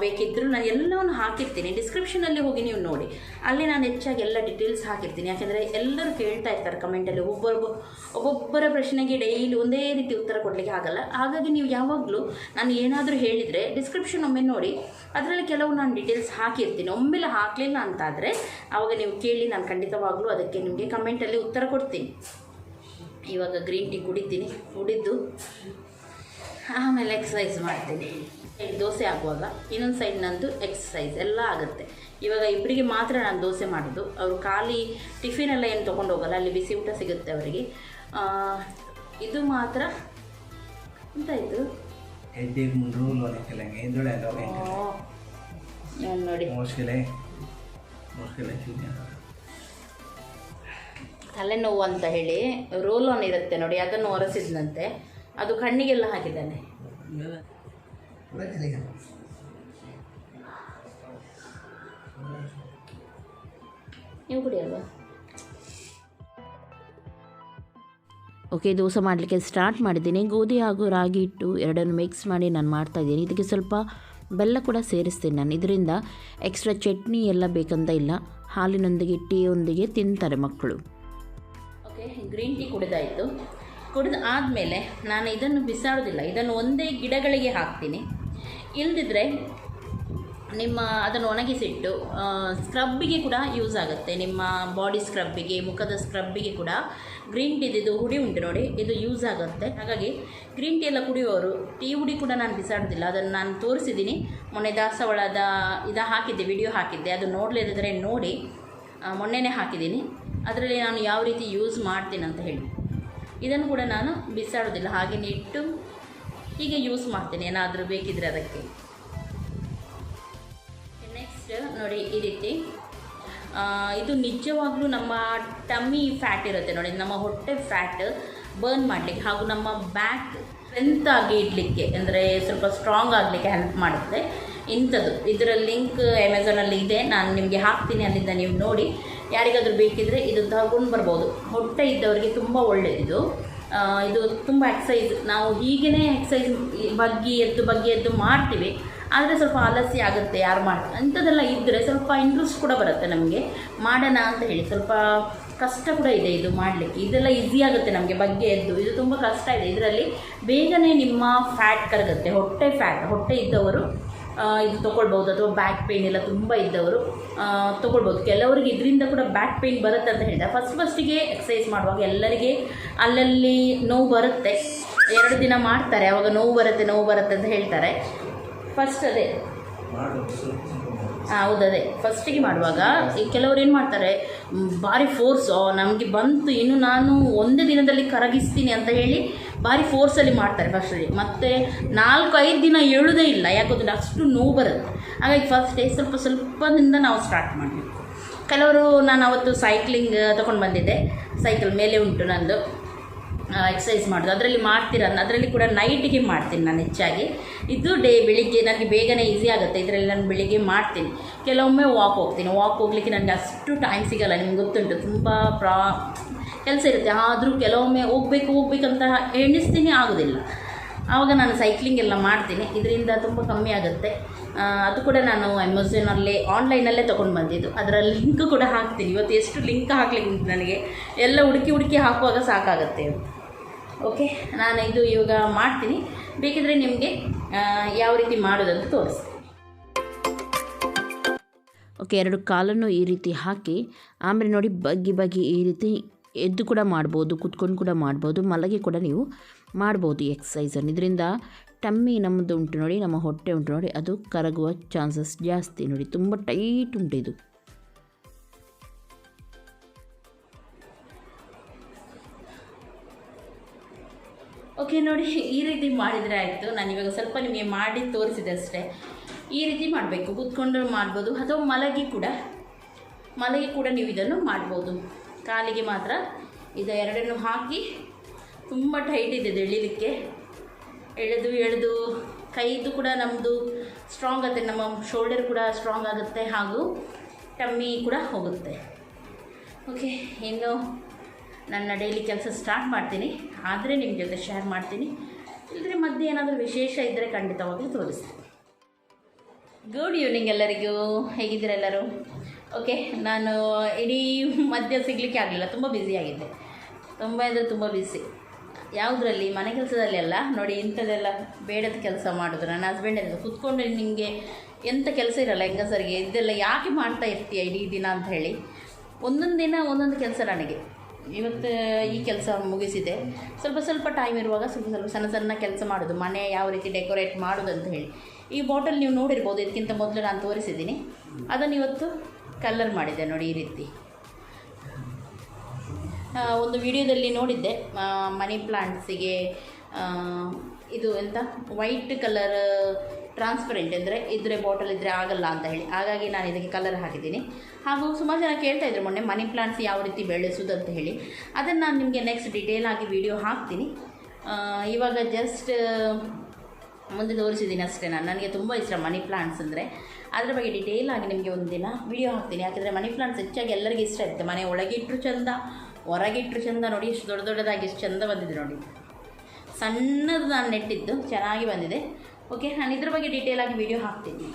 ಬೇಕಿದ್ದರೂ ನಾನು ಎಲ್ಲವನ್ನು ಹಾಕಿರ್ತೀನಿ. ಡಿಸ್ಕ್ರಿಪ್ಷನಲ್ಲಿ ಹೋಗಿ ನೀವು ನೋಡಿ, ಅಲ್ಲಿ ನಾನು ಹೆಚ್ಚಾಗಿ ಎಲ್ಲ ಡೀಟೇಲ್ಸ್ ಹಾಕಿರ್ತೀನಿ. ಯಾಕೆಂದರೆ ಎಲ್ಲರೂ ಕೇಳ್ತಾ ಇರ್ತಾರೆ ಕಮೆಂಟಲ್ಲಿ. ಒಬ್ಬೊಬ್ಬರ ಪ್ರಶ್ನೆಗೆ ಡೈಲಿ ಒಂದೇ ರೀತಿ ಉತ್ತರ ಕೊಡಲಿಕ್ಕೆ ಆಗಲ್ಲ. ಹಾಗಾಗಿ ನೀವು ಯಾವಾಗಲೂ ನಾನು ಏನಾದರೂ ಹೇಳಿದರೆ ಡಿಸ್ಕ್ರಿಪ್ಷನ್ ಒಮ್ಮೆ ನೋಡಿ, ಅದರಲ್ಲಿ ಕೆಲವು ನಾನು ಡೀಟೇಲ್ಸ್ ಹಾಕಿರ್ತೀನಿ. ಒಮ್ಮೆಲೆ ಹಾಕಲಿಲ್ಲ ಅಂತಾದರೆ ಆವಾಗ ನೀವು ಕೇಳಿ, ನಾನು ಖಂಡಿತವಾಗಲೂ ಅದಕ್ಕೆ ನಿಮಗೆ ಕಮೆಂಟಲ್ಲಿ ಉತ್ತರ ಕೊಡ್ತೀನಿ. ಇವಾಗ ಗ್ರೀನ್ ಟೀ ಕುಡಿತೀನಿ. ಕುಡಿದು ಆಮೇಲೆ ಎಕ್ಸಸೈಸ್ ಮಾಡ್ತೀನಿ. ಸೈಡ್ ದೋಸೆ ಆಗುವಾಗ ಇನ್ನೊಂದು ಸೈಡ್ ನಂದು ಎಕ್ಸಸೈಸ್ ಎಲ್ಲ ಆಗುತ್ತೆ. ಇವಾಗ ಇಬ್ಬರಿಗೆ ಮಾತ್ರ ನಾನು ದೋಸೆ ಮಾಡೋದು. ಅವರು ಖಾಲಿ ಟಿಫಿನೆಲ್ಲ ಏನು ತೊಗೊಂಡು ಹೋಗಲ್ಲ, ಅಲ್ಲಿ ಬಿಸಿ ಊಟ ಸಿಗುತ್ತೆ ಅವರಿಗೆ. ಇದು ಮಾತ್ರ ಎಂತಾಯಿತು ನೋಡಿ ತಲೆನೋವು ಅಂತ ಹೇಳಿ ರೋಲ್ ಆನ್ ಇರುತ್ತೆ ನೋಡಿ, ಅದನ್ನು ಒರೆಸಿದ್ನಂತೆ. ಅದು ಕಣ್ಣಿಗೆಲ್ಲ ಹಾಕಿದ್ದಾನೆ. ನೀವು ಕುಡಿಯಲ್ವಾ? ಓಕೆ, ದೋಸೆ ಮಾಡಲಿಕ್ಕೆ ಸ್ಟಾರ್ಟ್ ಮಾಡಿದ್ದೀನಿ. ಗೋಧಿ ಹಾಗೂ ರಾಗಿ ಹಿಟ್ಟು ಎರಡನ್ನು ಮಿಕ್ಸ್ ಮಾಡಿ ನಾನು ಮಾಡ್ತಾಯಿದ್ದೀನಿ. ಇದಕ್ಕೆ ಸ್ವಲ್ಪ ಬೆಲ್ಲ ಕೂಡ ಸೇರಿಸ್ತೀನಿ ನಾನು. ಇದರಿಂದ ಎಕ್ಸ್ಟ್ರಾ ಚಟ್ನಿ ಎಲ್ಲ ಬೇಕಂತ ಇಲ್ಲ, ಹಾಲಿನೊಂದಿಗೆ ಟೀಯೊಂದಿಗೆ ತಿಂತಾರೆ ಮಕ್ಕಳು. ಓಕೆ, ಗ್ರೀನ್ ಟೀ ಕುಡಿದಾಯಿತು. ಕುಡಿದು ಆದಮೇಲೆ ನಾನು ಇದನ್ನು ಬಿಸಾಡೋದಿಲ್ಲ, ಇದನ್ನು ಒಂದೇ ಗಿಡಗಳಿಗೆ ಹಾಕ್ತೀನಿ. ಇಲ್ಲದಿದ್ದರೆ ಅದನ್ನು ಒಣಗಿಸಿಟ್ಟು ಸ್ಕ್ರಬ್ಬಿಗೆ ಕೂಡ ಯೂಸ್ ಆಗುತ್ತೆ. ನಿಮ್ಮ ಬಾಡಿ ಸ್ಕ್ರಬ್ಬಿಗೆ, ಮುಖದ ಸ್ಕ್ರಬ್ಬಿಗೆ ಕೂಡ ಗ್ರೀನ್ ಟೀದು ಹುಡಿ ಉಂಟು ನೋಡಿ, ಇದು ಯೂಸ್ ಆಗುತ್ತೆ. ಹಾಗಾಗಿ ಗ್ರೀನ್ ಟೀ ಎಲ್ಲ ಕುಡಿಯೋರು ಟೀ ಹುಡಿ ಕೂಡ ನಾನು ಬಿಸಾಡೋದಿಲ್ಲ. ಅದನ್ನು ನಾನು ತೋರಿಸಿದ್ದೀನಿ ಮೊನ್ನೆ, ದಾಸವಾಳದ ಹಾಕಿದ್ದೆ, ವಿಡಿಯೋ ಹಾಕಿದ್ದೆ. ಅದು ನೋಡಲಿದ್ದರೆ ನೋಡಿ, ಮೊನ್ನೆನೇ ಹಾಕಿದ್ದೀನಿ. ಅದರಲ್ಲಿ ನಾನು ಯಾವ ರೀತಿ ಯೂಸ್ ಮಾಡ್ತೀನಿ ಅಂತ ಹೇಳಿ. ಇದನ್ನು ಕೂಡ ನಾನು ಬಿಸಾಡೋದಿಲ್ಲ, ಹಾಗೆಯೇ ಇಟ್ಟು ಹೀಗೆ ಯೂಸ್ ಮಾಡ್ತೀನಿ ಏನಾದರೂ ಬೇಕಿದ್ದರೆ ಅದಕ್ಕೆ. ನೆಕ್ಸ್ಟ್ ನೋಡಿ, ಈ ರೀತಿ ಇದು ನಿಜವಾಗ್ಲೂ ನಮ್ಮ ಟಮ್ಮಿ ಫ್ಯಾಟ್ ಇರುತ್ತೆ ನೋಡಿ, ನಮ್ಮ ಹೊಟ್ಟೆ ಫ್ಯಾಟ್ ಬರ್ನ್ ಮಾಡಲಿಕ್ಕೆ ಹಾಗೂ ನಮ್ಮ ಬ್ಯಾಕ್ ಸ್ಟ್ರೆಂತ್ ಆಗಿ ಇಡಲಿಕ್ಕೆ, ಅಂದರೆ ಸ್ವಲ್ಪ ಸ್ಟ್ರಾಂಗ್ ಆಗಲಿಕ್ಕೆ ಹೆಲ್ಪ್ ಮಾಡುತ್ತೆ ಇಂಥದ್ದು. ಇದರ ಲಿಂಕ್ ಅಮೆಝಾನಲ್ಲಿ ಇದೆ, ನಾನು ನಿಮಗೆ ಹಾಕ್ತೀನಿ, ಅಲ್ಲಿಂದ ನೀವು ನೋಡಿ. ಯಾರಿಗಾದರೂ ಬೇಕಿದ್ದರೆ ಇದು ತಗೊಂಡು ಬರ್ಬೋದು. ಹೊಟ್ಟೆ ಇದ್ದವರಿಗೆ ತುಂಬ ಒಳ್ಳೆಯದು. ಇದು ತುಂಬ ಎಕ್ಸಸೈಸ್, ನಾವು ಹೀಗೇ ಎಕ್ಸಸೈಸ್ ಬಗ್ಗಿ ಎದ್ದು ಮಾಡ್ತೀವಿ, ಆದರೆ ಸ್ವಲ್ಪ ಆಲಸ್ಯ ಆಗುತ್ತೆ ಯಾರು ಮಾಡ್ತಾರೆ. ಅಂಥದ್ದೆಲ್ಲ ಇದ್ದರೆ ಸ್ವಲ್ಪ ಇಂಟ್ರೆಸ್ಟ್ ಕೂಡ ಬರುತ್ತೆ ನಮಗೆ, ಮಾಡೋಣ ಅಂತ ಹೇಳಿ. ಸ್ವಲ್ಪ ಕಷ್ಟ ಕೂಡ ಇದೆ ಇದು ಮಾಡಲಿಕ್ಕೆ. ಇದೆಲ್ಲ ಈಸಿ ಆಗುತ್ತೆ ನಮಗೆ ಬಗ್ಗೆ ಎದ್ದು. ಇದು ತುಂಬ ಕಷ್ಟ ಇದೆ. ಇದರಲ್ಲಿ ಬೇಗನೆ ನಿಮ್ಮ ಫ್ಯಾಟ್ ಕರಗುತ್ತೆ, ಹೊಟ್ಟೆ ಇದ್ದವರು ಇದು ತೊಗೊಳ್ಬೋದು. ಅಥವಾ ಬ್ಯಾಕ್ ಪೇಯ್ನ್ ಎಲ್ಲ ತುಂಬ ಇದ್ದವರು ತೊಗೊಳ್ಬೋದು. ಕೆಲವರಿಗೆ ಇದರಿಂದ ಕೂಡ ಬ್ಯಾಕ್ ಪೇಯ್ನ್ ಬರುತ್ತೆ ಅಂತ ಹೇಳಿದೆ. ಫಸ್ಟಿಗೆ ಎಕ್ಸಸೈಸ್ ಮಾಡುವಾಗ ಎಲ್ಲರಿಗೆ ಅಲ್ಲಲ್ಲಿ ನೋವು ಬರುತ್ತೆ. 2 ದಿನ ಮಾಡ್ತಾರೆ, ಆವಾಗ ನೋವು ಬರುತ್ತೆ ಅಂತ ಹೇಳ್ತಾರೆ. ಫಸ್ಟ್ ಅದೇ ಹೌದದೇ ಫಸ್ಟಿಗೆ ಮಾಡುವಾಗ ಕೆಲವರು ಏನು ಮಾಡ್ತಾರೆ, ಭಾರಿ ಫೋರ್ಸು ನಮಗೆ ಬಂತು, ಇನ್ನು ನಾನು ಒಂದೇ ದಿನದಲ್ಲಿ ಕರಗಿಸ್ತೀನಿ ಅಂತ ಹೇಳಿ ಭಾರಿ ಫೋರ್ಸಲ್ಲಿ ಮಾಡ್ತಾರೆ ಫಸ್ಟಲ್ಲಿ. ಮತ್ತು 4-5 ದಿನ ಹೇಳೋದೇ ಇಲ್ಲ, ಯಾಕಂದರೆ ಅಷ್ಟು ನೋವು ಬರುತ್ತೆ. ಹಾಗಾಗಿ ಫಸ್ಟ್ ಡೇ ಸ್ವಲ್ಪದಿಂದ ನಾವು ಸ್ಟಾರ್ಟ್ ಮಾಡಬೇಕು. ಕೆಲವರು, ನಾನು ಅವತ್ತು ಸೈಕ್ಲಿಂಗ್ ತೊಗೊಂಡು ಬಂದಿದ್ದೆ, ಸೈಕಲ್ ಮೇಲೆ ಉಂಟು ನಂದು ಎಕ್ಸಸೈಸ್ ಮಾಡೋದು, ಅದರಲ್ಲಿ ಅದರಲ್ಲಿ ಕೂಡ ನೈಟಿಗೆ ಮಾಡ್ತೀನಿ ನಾನು ಹೆಚ್ಚಾಗಿ. ಇದು ಬೆಳಿಗ್ಗೆ ನನಗೆ ಬೇಗನೆ ಈಸಿ ಆಗುತ್ತೆ. ಇದರಲ್ಲಿ ನಾನು ಬೆಳಿಗ್ಗೆ ಮಾಡ್ತೀನಿ. ಕೆಲವೊಮ್ಮೆ ವಾಕ್ ಹೋಗಲಿಕ್ಕೆ ನನಗೆ ಅಷ್ಟು ಟೈಮ್ ಸಿಗೋಲ್ಲ, ನಿಮ್ಗೆ ಗೊತ್ತುಂಟು, ತುಂಬ ಕೆಲಸ ಇರುತ್ತೆ. ಆದರೂ ಕೆಲವೊಮ್ಮೆ ಹೋಗ್ಬೇಕಂತ ಎಣಿಸ್ತೀನಿ, ಆಗೋದಿಲ್ಲ. ಆವಾಗ ನಾನು ಸೈಕ್ಲಿಂಗ್ ಎಲ್ಲ ಮಾಡ್ತೀನಿ. ಇದರಿಂದ ತುಂಬ ಕಮ್ಮಿ ಆಗುತ್ತೆ. ಅದು ಕೂಡ ನಾನು ಅಮೆಝಾನಲ್ಲಿ ಆನ್ಲೈನಲ್ಲೇ ತೊಗೊಂಡು ಬಂದಿದ್ದು. ಅದರ ಲಿಂಕ್ ಕೂಡ ಹಾಕ್ತೀನಿ. ಇವತ್ತು ಎಷ್ಟು ಲಿಂಕ್ ಹಾಕ್ಲಿಕ್ಕೆ ಉಂಟು ನನಗೆ, ಎಲ್ಲ ಹುಡುಕಿ ಹಾಕುವಾಗ ಸಾಕಾಗುತ್ತೆ. ಓಕೆ, ನಾನು ಇದು ಇವಾಗ ಮಾಡ್ತೀನಿ. ಬೇಕಿದ್ರೆ ನಿಮಗೆ ಯಾವ ರೀತಿ ಮಾಡೋದಂತ ತೋರಿಸ್ತೀನಿ. ಓಕೆ, 2 ಕಾಲನ್ನು ಈ ರೀತಿ ಹಾಕಿ ಆಮೇಲೆ ನೋಡಿ ಬಗ್ಗಿ ಈ ರೀತಿ ಎದ್ದು ಕೂಡ ಮಾಡ್ಬೋದು, ಕುತ್ಕೊಂಡು ಕೂಡ ಮಾಡ್ಬೋದು, ಮಲಗಿ ಕೂಡ ನೀವು ಮಾಡ್ಬೋದು ಈ ಎಕ್ಸಸೈಸನ್ನು. ಇದರಿಂದ ಟಮ್ಮಿ ನಮ್ಮದು ಉಂಟು ನೋಡಿ, ನಮ್ಮ ಹೊಟ್ಟೆ ಉಂಟು ನೋಡಿ, ಅದು ಕರಗುವ ಚಾನ್ಸಸ್ ಜಾಸ್ತಿ ನೋಡಿ. ತುಂಬ ಟೈಟ್ ಉಂಟು ಇದು. ಓಕೆ ನೋಡಿ, ಈ ರೀತಿ ಮಾಡಿದರೆ ಆಯಿತು. ನಾನು ಇವಾಗ ಸ್ವಲ್ಪ ನಿಮಗೆ ಮಾಡಿ ತೋರಿಸಿದೆ ಅಷ್ಟೇ. ಈ ರೀತಿ ಮಾಡಬೇಕು, ಕೂತ್ಕೊಂಡು ಮಾಡ್ಬೋದು ಅಥವಾ ಮಲಗಿ ಕೂಡ ನೀವು ಇದನ್ನು ಮಾಡ್ಬೋದು. ಕಾಲಿಗೆ ಮಾತ್ರ ಇದು 2 ಹಾಕಿ ತುಂಬ ಟೈಟ್ ಇದೆ ಎಳಿಲಿಕ್ಕೆ. ಎಳೆದು ಕೈದು ಕೂಡ ನಮ್ಮದು ಸ್ಟ್ರಾಂಗ್ ಆಗುತ್ತೆ, ನಮ್ಮ ಶೋಲ್ಡರ್ ಕೂಡ ಸ್ಟ್ರಾಂಗ್ ಆಗುತ್ತೆ ಹಾಗೂ ಟಮ್ಮಿ ಕೂಡ ಹೋಗುತ್ತೆ. ಓಕೆ, ಇನ್ನು ನನ್ನ ಡೈಲಿ ಕೆಲಸ ಸ್ಟಾರ್ಟ್ ಮಾಡ್ತೀನಿ. ಆದರೆ ನಿಮ್ಮ ಜೊತೆ ಶೇರ್ ಮಾಡ್ತೀನಿ, ಇಲ್ಲದ್ರೆ ಮಧ್ಯೆ ಏನಾದರೂ ವಿಶೇಷ ಇದ್ದರೆ ಖಂಡಿತವಾಗ್ಲೂ ತೋರಿಸ್ತೀನಿ. ಗುಡ್ ಈವ್ನಿಂಗ್ ಎಲ್ಲರಿಗೂ, ಹೇಗಿದ್ದೀರ ಎಲ್ಲರೂ? ಓಕೆ, ನಾನು ಇಡೀ ಮಧ್ಯ ಸಿಗಲಿಕ್ಕೆ ಆಗಲಿಲ್ಲ, ತುಂಬ ಬ್ಯುಸಿಯಾಗಿದ್ದೆ. ತುಂಬ ಬ್ಯುಸಿ. ಯಾವುದರಲ್ಲಿ? ಮನೆ ಕೆಲಸದಲ್ಲಿ ಅಲ್ಲ ನೋಡಿ, ಇಂಥದ್ದೆಲ್ಲ ಬೇಡದ ಕೆಲಸ ಮಾಡೋದು. ನನ್ನ ಹಸ್ಬೆಂಡ್ ಎಲ್ಲ ಕೂತ್ಕೊಂಡು ನಿಮಗೆ ಎಂಥ ಕೆಲಸ ಇರಲ್ಲ ಹೆಂಗಸರಿಗೆ, ಇದೆಲ್ಲ ಯಾಕೆ ಮಾಡ್ತಾ ಇರ್ತೀಯ ಇಡೀ ದಿನ ಅಂತ ಹೇಳಿ. ಒಂದೊಂದು ದಿನ ಒಂದೊಂದು ಕೆಲಸ ನನಗೆ. ಇವತ್ತು ಈ ಕೆಲಸ ಮುಗಿಸಿದೆ. ಸ್ವಲ್ಪ ಟೈಮ್ ಇರುವಾಗ ಸ್ವಲ್ಪ ಸಣ್ಣ ಕೆಲಸ ಮಾಡೋದು, ಮನೆ ಯಾವ ರೀತಿ ಡೆಕೋರೇಟ್ ಮಾಡೋದು ಅಂತ ಹೇಳಿ. ಈ ಬಾಟಲ್ ನೀವು ನೋಡಿರ್ಬೋದು, ಇದಕ್ಕಿಂತ ಮೊದಲು ನಾನು ತೋರಿಸಿದ್ದೀನಿ. ಅದನ್ನು ಇವತ್ತು ಕಲರ್ ಮಾಡಿದ್ದೆ ನೋಡಿ ಈ ರೀತಿ. ಒಂದು ವಿಡಿಯೋದಲ್ಲಿ ನೋಡಿದ್ದೆ, ಮನಿ ಪ್ಲಾಂಟ್ಸಿಗೆ ಇದು ಎಂತ ವೈಟ್ ಕಲರ್ ಟ್ರಾನ್ಸ್ಪರೆಂಟ್ ಅಂದರೆ ಇದ್ರೆ ಬಾಟಲ್ ಇದ್ದರೆ ಆಗಲ್ಲ ಅಂತ ಹೇಳಿ, ಹಾಗಾಗಿ ನಾನು ಇದಕ್ಕೆ ಕಲರ್ ಹಾಕಿದ್ದೀನಿ. ಹಾಗೂ ಸುಮಾರು ಜನ ಕೇಳ್ತಾಯಿದ್ರು ಮೊನ್ನೆ ಮನಿ ಪ್ಲಾಂಟ್ಸ್ ಯಾವ ರೀತಿ ಬೆಳೆಸೋದು ಅಂತ ಹೇಳಿ. ಅದನ್ನು ನಾನು ನಿಮಗೆ ನೆಕ್ಸ್ಟ್ ಡಿಟೇಲ್ ಆಗಿ ವಿಡಿಯೋ ಹಾಕ್ತೀನಿ. ಇವಾಗ ಜಸ್ಟ್ ಮುಂದೆ ತೋರಿಸಿದ್ದೀನಿ ಅಷ್ಟೇ. ನನಗೆ ತುಂಬ ಇಷ್ಟ ಮನಿ ಪ್ಲಾಂಟ್ಸ್ ಅಂದರೆ. ಅದ್ರ ಬಗ್ಗೆ ಡಿಟೇಲ್ ಆಗಿ ನಿಮಗೆ ಒಂದು ದಿನ ವಿಡಿಯೋ ಹಾಕ್ತೀನಿ. ಯಾಕೆಂದರೆ ಮನಿ ಪ್ಲಾಂಟ್ಸ್ ಹೆಚ್ಚಾಗಿ ಎಲ್ಲರಿಗೂ ಇಷ್ಟ ಇರುತ್ತೆ. ಮನೆ ಒಳಗಿಟ್ಟರು ಚೆಂದ, ಹೊರಗಿಟ್ಟರು ಚೆಂದ. ನೋಡಿ ಎಷ್ಟು ದೊಡ್ಡದಾಗಿ ಎಷ್ಟು ಚೆಂದ ಬಂದಿದೆ ನೋಡಿ. ಸಣ್ಣದು ನಾನು ನೆಟ್ಟಿದ್ದು ಚೆನ್ನಾಗಿ ಬಂದಿದೆ. ಓಕೆ, ನಾನು ಇದ್ರ ಬಗ್ಗೆ ಡೀಟೇಲ್ ಆಗಿ ವಿಡಿಯೋ ಹಾಕ್ತೀನಿ.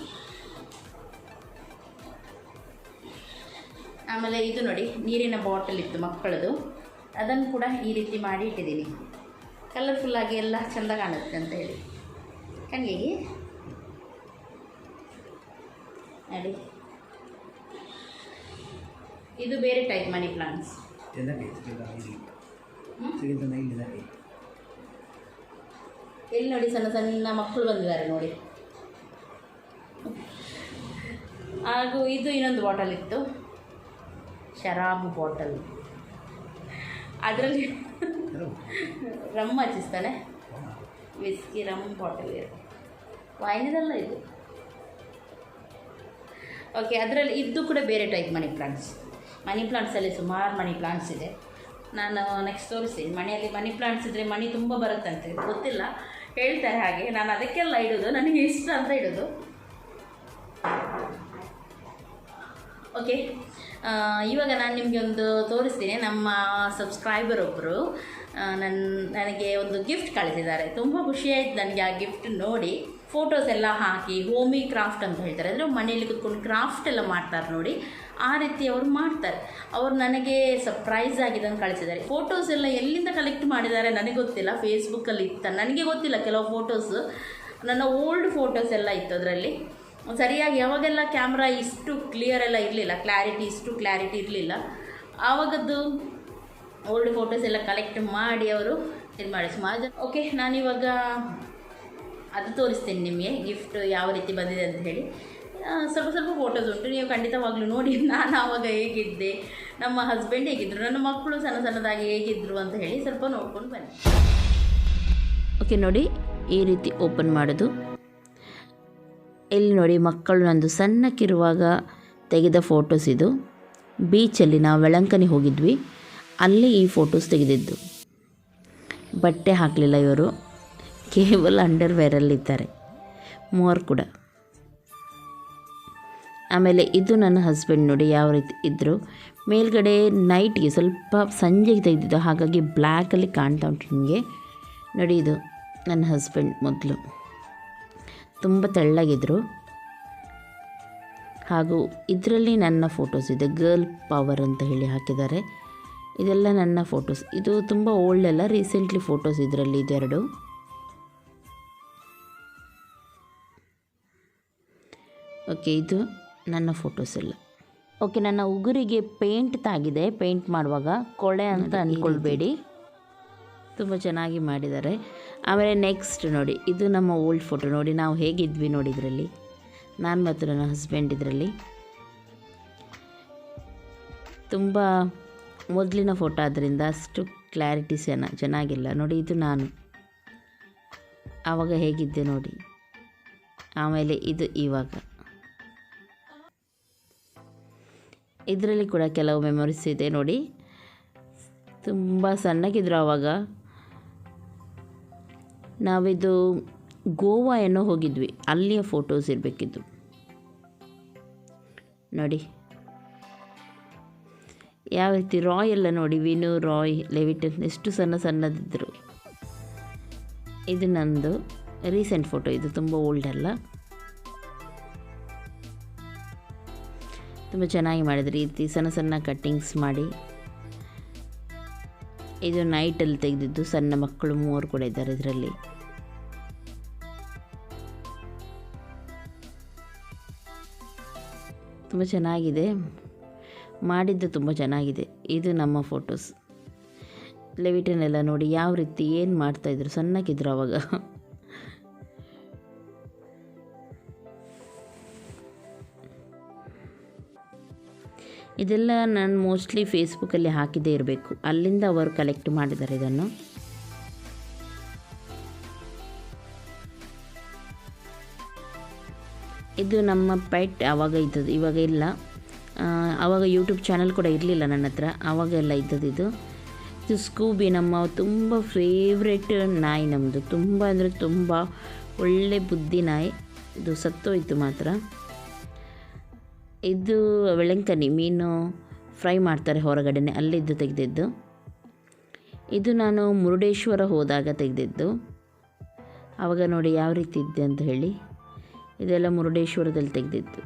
ಆಮೇಲೆ ಇದು ನೋಡಿ ನೀರಿನ ಬಾಟಲ್ ಇತ್ತು ಮಕ್ಕಳದು, ಅದನ್ನು ಕೂಡ ಈ ರೀತಿ ಮಾಡಿ ಇಟ್ಟಿದ್ದೀನಿ. ಕಲರ್ಫುಲ್ಲಾಗಿ ಎಲ್ಲ ಚೆಂದ ಕಾಣುತ್ತೆ ಅಂತ ಹೇಳಿ ಕಣ್ಣಿಗೆ ನೋಡಿ. ಇದು ಬೇರೆ ಟೈಪ್ ಮನಿ ಪ್ಲಾಂಟ್ಸ್. ಎಲ್ಲಿ ನೋಡಿ ಸಣ್ಣ ಸಣ್ಣ ಮಕ್ಕಳು ಬಂದಿದ್ದಾರೆ ನೋಡಿ. ಹಾಗೂ ಇದು ಇನ್ನೊಂದು ಬಾಟಲ್ ಇತ್ತು, ಶರಾಬು ಬಾಟಲ್. ಅದರಲ್ಲಿ ರಮ್ ಹಚ್ಚಿಸ್ತಾನೆ, ವಿಸ್ಕಿ ರಮ್ ಬಾಟಲ್ ವೈನಿದಲ್ಲ ಇದು. ಓಕೆ, ಅದರಲ್ಲಿ ಇದು ಕೂಡ ಬೇರೆ ಟೈಪ್ ಮನಿ ಪ್ಲಾಂಟ್ಸ್. ಮನಿ ಪ್ಲಾಂಟ್ಸಲ್ಲಿ ಸುಮಾರು ಮನಿ ಪ್ಲಾಂಟ್ಸ್ ಇದೆ. ನಾನು ನೆಕ್ಸ್ಟ್ ತೋರಿಸ್ತೀನಿ. ಮನೆಯಲ್ಲಿ ಮನಿ ಪ್ಲಾಂಟ್ಸ್ ಇದ್ದರೆ ಮನಿ ತುಂಬ ಬರುತ್ತಂತೆ, ಗೊತ್ತಿಲ್ಲ, ಹೇಳ್ತಾರೆ ಹಾಗೆ. ನಾನು ಅದಕ್ಕೆಲ್ಲ ಇಡೋದು, ನನಗೆ ಇಷ್ಟ ಅಂತ ಇಡೋದು. ಓಕೆ, ಇವಾಗ ನಾನು ನಿಮಗೆ ಒಂದು ತೋರಿಸ್ತೀನಿ. ನಮ್ಮ ಸಬ್ಸ್ಕ್ರೈಬರ್ ಒಬ್ಬರು ನನಗೆ ಒಂದು ಗಿಫ್ಟ್ ಕಳಿಸಿದ್ದಾರೆ. ತುಂಬ ಖುಷಿಯಾಯಿತು ನನಗೆ ಆ ಗಿಫ್ಟ್ ನೋಡಿ. ಫೋಟೋಸ್ ಎಲ್ಲ ಹಾಕಿ ಹೋಮಿ ಕ್ರಾಫ್ಟ್ ಅಂತ ಹೇಳ್ತಾರೆ, ಅಂದರೆ ಮನೆಯಲ್ಲಿ ಕೂತ್ಕೊಂಡು ಕ್ರಾಫ್ಟ್ ಎಲ್ಲ ಮಾಡ್ತಾರೆ ನೋಡಿ, ಆ ರೀತಿ ಅವರು ಮಾಡ್ತಾರೆ. ಅವರು ನನಗೆ ಸರ್ಪ್ರೈಸ್ ಆಗಿದ್ದನ್ನು ಕಳಿಸಿದ್ದಾರೆ. ಫೋಟೋಸ್ ಎಲ್ಲ ಎಲ್ಲಿಂದ ಕಲೆಕ್ಟ್ ಮಾಡಿದ್ದಾರೆ ನನಗೆ ಗೊತ್ತಿಲ್ಲ, ಫೇಸ್ಬುಕ್ಕಲ್ಲಿ ಇತ್ತು, ನನಗೆ ಗೊತ್ತಿಲ್ಲ. ಕೆಲವು ಫೋಟೋಸ್ ನನ್ನ ಓಲ್ಡ್ ಫೋಟೋಸ್ ಎಲ್ಲ ಇತ್ತು ಅದರಲ್ಲಿ. ಸರಿಯಾಗಿ ಯಾವಾಗೆಲ್ಲ ಕ್ಯಾಮ್ರಾ ಇಷ್ಟು ಕ್ಲಿಯರ್ ಎಲ್ಲ ಇರಲಿಲ್ಲ, ಇಷ್ಟು ಕ್ಲಾರಿಟಿ ಇರಲಿಲ್ಲ. ಆವಾಗದ್ದು ಓಲ್ಡ್ ಫೋಟೋಸ್ ಎಲ್ಲ ಕಲೆಕ್ಟ್ ಮಾಡಿ ಅವರು ಇದು ಮಾಡಿ ಸುಮಾರು. ಓಕೆ, ನಾನಿವಾಗ ಅದು ತೋರಿಸ್ತೀನಿ ನಿಮಗೆ ಗಿಫ್ಟ್ ಯಾವ ರೀತಿ ಬಂದಿದೆ ಅಂತ ಹೇಳಿ. ಸ್ವಲ್ಪ ಸ್ವಲ್ಪ ಫೋಟೋಸ್ ಉಂಟು, ನೀವು ಖಂಡಿತವಾಗ್ಲೂ ನೋಡಿ ನಾನು ಆವಾಗ ಹೇಗಿದ್ದೆ, ನಮ್ಮ ಹಸ್ಬೆಂಡ್ ಹೇಗಿದ್ದರು, ನನ್ನ ಮಕ್ಕಳು ಸಣ್ಣದಾಗಿ ಹೇಗಿದ್ದರು ಅಂತ ಹೇಳಿ ಸ್ವಲ್ಪ ನೋಡ್ಕೊಂಡು ಬನ್ನಿ. ಓಕೆ, ನೋಡಿ ಈ ರೀತಿ ಓಪನ್ ಮಾಡೋದು. ಇಲ್ಲಿ ನೋಡಿ ಮಕ್ಕಳು ನಂದು ಸಣ್ಣಕ್ಕಿರುವಾಗ ತೆಗೆದ ಫೋಟೋಸ್ ಇದು. ಬೀಚಲ್ಲಿ ನಾವು ವೆಳಂಕನಿ ಹೋಗಿದ್ವಿ, ಅಲ್ಲಿ ಈ ಫೋಟೋಸ್ ತೆಗೆದಿದ್ದು. ಬಟ್ಟೆ ಹಾಕಲಿಲ್ಲ ಇವರು, ಕೇವಲ ಅಂಡರ್ವೇರಲ್ಲಿದ್ದಾರೆ ಮೂವರು ಕೂಡ. ಆಮೇಲೆ ಇದು ನನ್ನ ಹಸ್ಬೆಂಡ್ ನೋಡಿ ಯಾವ ರೀತಿ ಇದ್ದರು. ಮೇಲ್ಗಡೆ ನೈಟ್ಗೆ ಸ್ವಲ್ಪ ಸಂಜೆಗೆ ತೆಗೆದಿದ್ದು, ಹಾಗಾಗಿ ಬ್ಲ್ಯಾಕಲ್ಲಿ ಕಾಣ್ತಾ ಉಂಟು ನಿಮಗೆ ನೋಡಿ. ಇದು ನನ್ನ ಹಸ್ಬೆಂಡ್ ಮೊದಲು ತುಂಬ ತೆಳ್ಳಗಿದ್ರು. ಹಾಗೂ ಇದರಲ್ಲಿ ನನ್ನ ಫೋಟೋಸ್ ಇದೆ, ಗರ್ಲ್ ಪವರ್ ಅಂತ ಹೇಳಿ ಹಾಕಿದ್ದಾರೆ. ಇದೆಲ್ಲ ನನ್ನ ಫೋಟೋಸ್. ಇದು ತುಂಬ ಓಲ್ಡ್ ಅಲ್ಲ, ರೀಸೆಂಟ್ಲಿ ಫೋಟೋಸ್ ಇದರಲ್ಲಿ ಇದೆರಡು. ಓಕೆ, ಇದು ನನ್ನ ಫೋಟೋಸ್ ಎಲ್ಲ. ಓಕೆ, ನನ್ನ ಉಗುರಿಗೆ ಪೇಂಟ್ ತಾಗಿದೆ. ಪೇಂಟ್ ಮಾಡುವಾಗ ಕೊಳೆ ಅಂತ ಅಂದ್ಕೊಳ್ಬೇಡಿ, ತುಂಬ ಚೆನ್ನಾಗಿ ಮಾಡಿದ್ದಾರೆ. ಆಮೇಲೆ ನೆಕ್ಸ್ಟ್ ನೋಡಿ, ಇದು ನಮ್ಮ ಓಲ್ಡ್ ಫೋಟೋ ನೋಡಿ, ನಾವು ಹೇಗಿದ್ವಿ ನೋಡಿ ಇದರಲ್ಲಿ, ನಾನು ಮತ್ತು ನನ್ನ ಹಸ್ಬೆಂಡ್. ಇದರಲ್ಲಿ ತುಂಬ ಮೊದಲಿನ ಫೋಟೋ ಆದ್ದರಿಂದ ಅಷ್ಟು ಕ್ಲಾರಿಟಿ ಚೆನ್ನಾಗಿಲ್ಲ ನೋಡಿ. ಇದು ನಾನು ಆವಾಗ ಹೇಗಿದ್ದೆ ನೋಡಿ. ಆಮೇಲೆ ಇದು ಇವಾಗ. ಇದರಲ್ಲಿ ಕೂಡ ಕೆಲವು ಮೆಮೊರೀಸ್ ಇದೆ ನೋಡಿ. ತುಂಬ ಸಣ್ಣಗಿದ್ರು ಆವಾಗ. ನಾವಿದು ಗೋವಾ ಏನೋ ಹೋಗಿದ್ವಿ, ಅಲ್ಲಿಯ ಫೋಟೋಸ್ ಇರಬೇಕಿದ್ದು ನೋಡಿ. ಯಾವ ರೀತಿ ರಾಯ್ ಎಲ್ಲ ನೋಡಿ, ವಿನು, ರಾಯ್, ಲೆವಿಟನ್ ಎಷ್ಟು ಸಣ್ಣದಿದ್ದರು. ಇದು ನಂದು ರೀಸೆಂಟ್ ಫೋಟೋ, ಇದು ತುಂಬ ಓಲ್ಡ್ ಅಲ್ಲ. ತುಂಬ ಚೆನ್ನಾಗಿ ಮಾಡಿದ್ರು, ಈ ರೀತಿ ಸಣ್ಣ ಕಟ್ಟಿಂಗ್ಸ್ ಮಾಡಿ. ಇದು ನೈಟಲ್ಲಿ ತೆಗೆದಿದ್ದು, ಸಣ್ಣ ಮಕ್ಕಳು ಮೂವರು ಕೂಡ ಇದ್ದಾರೆ ಇದರಲ್ಲಿ. ತುಂಬ ಚೆನ್ನಾಗಿದೆ, ಮಾಡಿದ್ದು ತುಂಬ ಚೆನ್ನಾಗಿದೆ. ಇದು ನಮ್ಮ ಫೋಟೋಸ್. ಲೆವಿಟನ್ ಎಲ್ಲ ನೋಡಿ ಯಾವ ರೀತಿ ಏನು ಮಾಡ್ತಾಯಿದ್ರು, ಸಣ್ಣಕ್ಕಿದ್ರು ಅವಾಗ. ಇದೆಲ್ಲ ನಾನು ಮೋಸ್ಟ್ಲಿ ಫೇಸ್ಬುಕ್ಕಲ್ಲಿ ಹಾಕಿದ್ದೇ ಇರಬೇಕು, ಅಲ್ಲಿಂದ ಅವರು ಕಲೆಕ್ಟ್ ಮಾಡಿದ್ದಾರೆ ಇದನ್ನು. ಇದು ನಮ್ಮ ಪೆಟ್ ಆವಾಗ ಇದ್ದದ್ದು, ಇವಾಗ ಇಲ್ಲ. ಆವಾಗ ಯೂಟ್ಯೂಬ್ ಚಾನಲ್ ಕೂಡ ಇರಲಿಲ್ಲ ನನ್ನ ಹತ್ರ, ಆವಾಗೆಲ್ಲ ಇದ್ದದ್ದು ಇದು. ಇದು ಸ್ಕೂಬಿ, ನಮ್ಮ ತುಂಬ ಫೇವ್ರೆಟ್ ನಾಯಿ ನಮ್ಮದು. ತುಂಬ ಅಂದರೆ ತುಂಬ ಒಳ್ಳೆ ಬುದ್ಧಿ ನಾಯಿ. ಇದು ಸತ್ತೋಯ್ತು ಮಾತ್ರ. ಇದು ಬೆಳಂಕನಿ ಮೀನು ಫ್ರೈ ಮಾಡ್ತಾರೆ ಹೊರಗಡೆನೆ, ಅಲ್ಲಿದ್ದು ತೆಗೆದಿದ್ದು. ಇದು ನಾನು ಮುರುಡೇಶ್ವರ ಹೋದಾಗ ತೆಗೆದಿದ್ದು. ಆವಾಗ ನೋಡಿ ಯಾವ ರೀತಿ ಇದ್ದೆ ಅಂತ ಹೇಳಿ. ಇದೆಲ್ಲ ಮುರುಡೇಶ್ವರದಲ್ಲಿ ತೆಗೆದಿದ್ದು.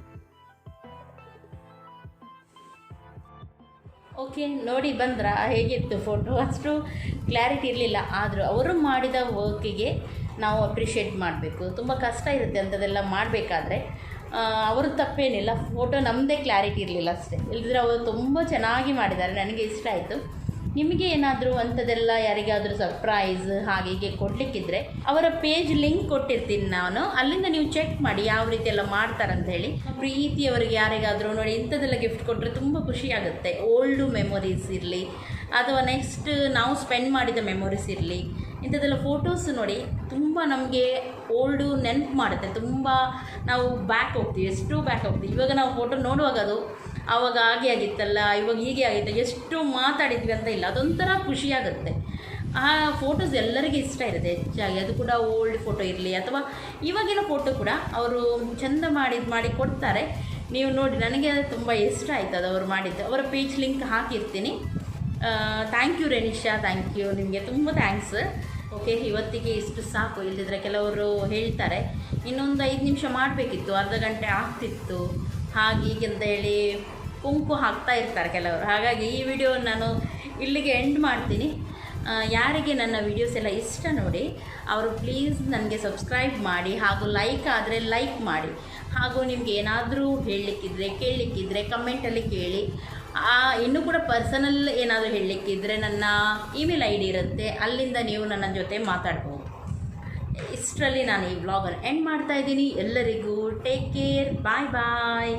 ಓಕೆ, ನೋಡಿ ಬಂದ್ರ ಹೇಗಿತ್ತು ಫೋಟೋ? ಅಷ್ಟು ಕ್ಲಾರಿಟಿ ಇರಲಿಲ್ಲ, ಆದರೂ ಅವರು ಮಾಡಿದ ವರ್ಕಿಗೆ ನಾವು ಅಪ್ರಿಷಿಯೇಟ್ ಮಾಡಬೇಕು. ತುಂಬ ಕಷ್ಟ ಇರುತ್ತೆ ಅಂಥದ್ದೆಲ್ಲ ಮಾಡಬೇಕಾದ್ರೆ. ಅವರು ತಪ್ಪೇನಿಲ್ಲ, ಫೋಟೋ ನಮ್ಮದೇ ಕ್ಲಾರಿಟಿ ಇರಲಿಲ್ಲ ಅಷ್ಟೇ. ಇಲ್ಲದ್ರೆ ಅವರು ತುಂಬ ಚೆನ್ನಾಗಿ ಮಾಡಿದ್ದಾರೆ, ನನಗೆ ಇಷ್ಟ ಆಯಿತು. ನಿಮಗೆ ಏನಾದರೂ ಅಂಥದ್ದೆಲ್ಲ ಯಾರಿಗಾದರೂ ಸರ್ಪ್ರೈಸ್ ಹಾಗೆ ಹೀಗೆ ಕೊಡಲಿಕ್ಕಿದ್ರೆ ಅವರ ಪೇಜ್ ಲಿಂಕ್ ಕೊಟ್ಟಿರ್ತೀನಿ ನಾನು, ಅಲ್ಲಿಂದ ನೀವು ಚೆಕ್ ಮಾಡಿ ಯಾವ ರೀತಿ ಎಲ್ಲ ಮಾಡ್ತಾರಂತ ಹೇಳಿ. ಪ್ರೀತಿಯವರಿಗೆ ಯಾರಿಗಾದರೂ ನೋಡಿ ಇಂಥದ್ದೆಲ್ಲ ಗಿಫ್ಟ್ ಕೊಟ್ಟರೆ ತುಂಬ ಖುಷಿಯಾಗುತ್ತೆ. ಓಲ್ಡು ಮೆಮೊರೀಸ್ ಇರಲಿ ಅಥವಾ ನೆಕ್ಸ್ಟ್ ನಾವು ಸ್ಪೆಂಡ್ ಮಾಡಿದ ಮೆಮೊರೀಸ್ ಇರಲಿ, ಇಂಥದ್ದೆಲ್ಲ ಫೋಟೋಸ್ ನೋಡಿ ತುಂಬ ನಮಗೆ ಓಲ್ಡು ನೆನಪು ಮಾಡುತ್ತೆ. ತುಂಬ ನಾವು ಬ್ಯಾಕ್ ಹೋಗ್ತೀವಿ, ಎಷ್ಟು ಬ್ಯಾಕ್ ಹೋಗ್ತೀವಿ. ಇವಾಗ ನಾವು ಫೋಟೋ ನೋಡುವಾಗ ಅದು ಆವಾಗ ಹಾಗೆ ಆಗಿತ್ತಲ್ಲ, ಇವಾಗ ಹೀಗೆ ಆಗಿತ್ತು, ಎಷ್ಟು ಮಾತಾಡಿದ್ವಿ ಅಂತ ಇಲ್ಲ, ಅದೊಂಥರ ಖುಷಿಯಾಗುತ್ತೆ. ಆ ಫೋಟೋಸ್ ಎಲ್ಲರಿಗೂ ಇಷ್ಟ ಇರುತ್ತೆ ಹೆಚ್ಚಾಗಿ. ಅದು ಕೂಡ ಓಲ್ಡ್ ಫೋಟೋ ಇರಲಿ ಅಥವಾ ಇವಾಗಿನ ಫೋಟೋ ಕೂಡ ಅವರು ಚೆಂದ ಮಾಡಿ ಕೊಡ್ತಾರೆ. ನೀವು ನೋಡಿ, ನನಗೆ ಅದು ತುಂಬ ಇಷ್ಟ ಆಯಿತು ಅದು ಅವರು ಮಾಡಿದ್ದು. ಅವರ ಪೇಜ್ ಲಿಂಕ್ ಹಾಕಿರ್ತೀನಿ. ಥ್ಯಾಂಕ್ ಯು ರೆನಿಶಾ, ಥ್ಯಾಂಕ್ ಯು, ನಿಮಗೆ ತುಂಬ ಥ್ಯಾಂಕ್ಸ್. ಓಕೆ, ಇವತ್ತಿಗೆ ಇಷ್ಟು ಸಾಕು. ಇಲ್ಲದಿದ್ದರೆ ಕೆಲವರು ಹೇಳ್ತಾರೆ ಇನ್ನೊಂದು 5 ನಿಮಿಷ ಮಾಡಬೇಕಿತ್ತು, ಅರ್ಧ ಗಂಟೆ ಆಗ್ತಿತ್ತು ಹಾಗೀಗೆ ಅಂತ ಹೇಳಿ ಕುಂಕು ಹಾಕ್ತಾ ಇರ್ತಾರೆ ಕೆಲವರು. ಹಾಗಾಗಿ ಈ ವಿಡಿಯೋ ನಾನು ಇಲ್ಲಿಗೆ ಎಂಡ್ ಮಾಡ್ತೀನಿ. ಯಾರಿಗೆ ನನ್ನ ವೀಡಿಯೋಸ್ ಎಲ್ಲ ಇಷ್ಟ ನೋಡಿ ಅವರು ಪ್ಲೀಸ್ ನನಗೆ ಸಬ್ಸ್ಕ್ರೈಬ್ ಮಾಡಿ, ಹಾಗೂ ಲೈಕ್ ಆದರೆ ಲೈಕ್ ಮಾಡಿ. ಹಾಗೂ ನಿಮ್ಗೆ ಏನಾದರೂ ಹೇಳಲಿಕ್ಕಿದ್ರೆ ಕೇಳಲಿಕ್ಕಿದ್ರೆ ಕಮೆಂಟಲ್ಲಿ ಕೇಳಿ. ಇನ್ನೂ ಕೂಡ ಪರ್ಸನಲ್ ಏನಾದರೂ ಹೇಳಲಿಕ್ಕಿದ್ರೆ ನನ್ನ ಇಮೇಲ್ ID ಇರುತ್ತೆ, ಅಲ್ಲಿಂದ ನೀವು ನನ್ನ ಜೊತೆ ಮಾತಾಡ್ಬೋದು. ಇಷ್ಟರಲ್ಲಿ ನಾನು ಈ ವ್ಲಾಗನ್ನು ಎಂಡ್ ಮಾಡ್ತಾಯಿದ್ದೀನಿ. ಎಲ್ಲರಿಗೂ ಟೇಕ್ ಕೇರ್, ಬಾಯ್ ಬಾಯ್.